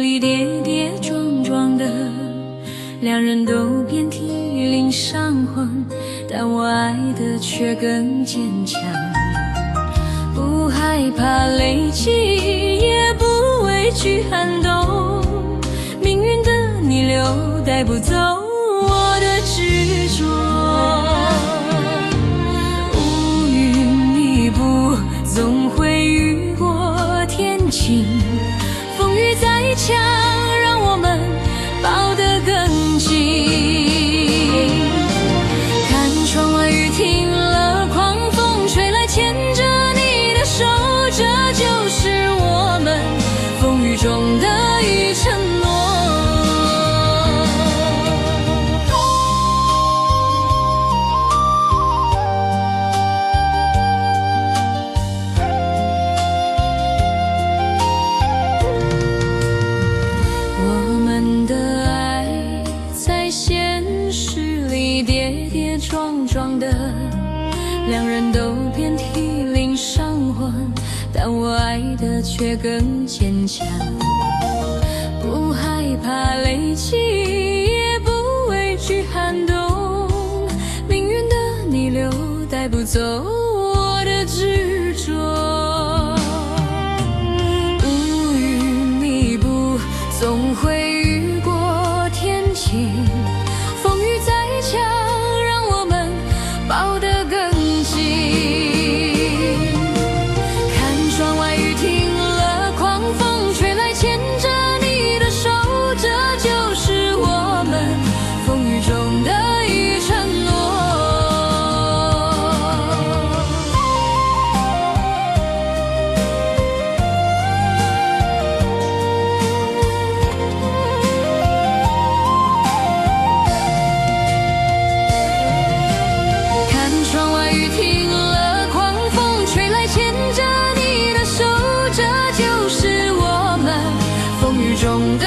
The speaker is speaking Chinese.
里跌跌撞撞的，两人都遍体鳞伤魂，但我爱的却更坚强。不害怕雷击，也不畏惧寒冬，命运的逆流带不走我的执着。乌云密布，总会雨过天晴，风雨再强，让我们抱得更紧。看窗外雨停了，狂风吹来，牵着你的手，这就是我们风雨中的一承诺。我们的爱在现实里跌跌撞撞的，两人都遍体鳞伤魂，但我爱的却更坚强。不害怕雷击，也不畏惧寒冬，命运的逆流带不走我的执着。乌云密布，总会雨过天晴，风雨再强，让我们抱得更紧。看窗外雨停了，狂风吹来，牵着你的手，这就是我们风雨中的一承诺。看窗外雨停了，狂风吹来，牵着你的手，这就是我们风雨中的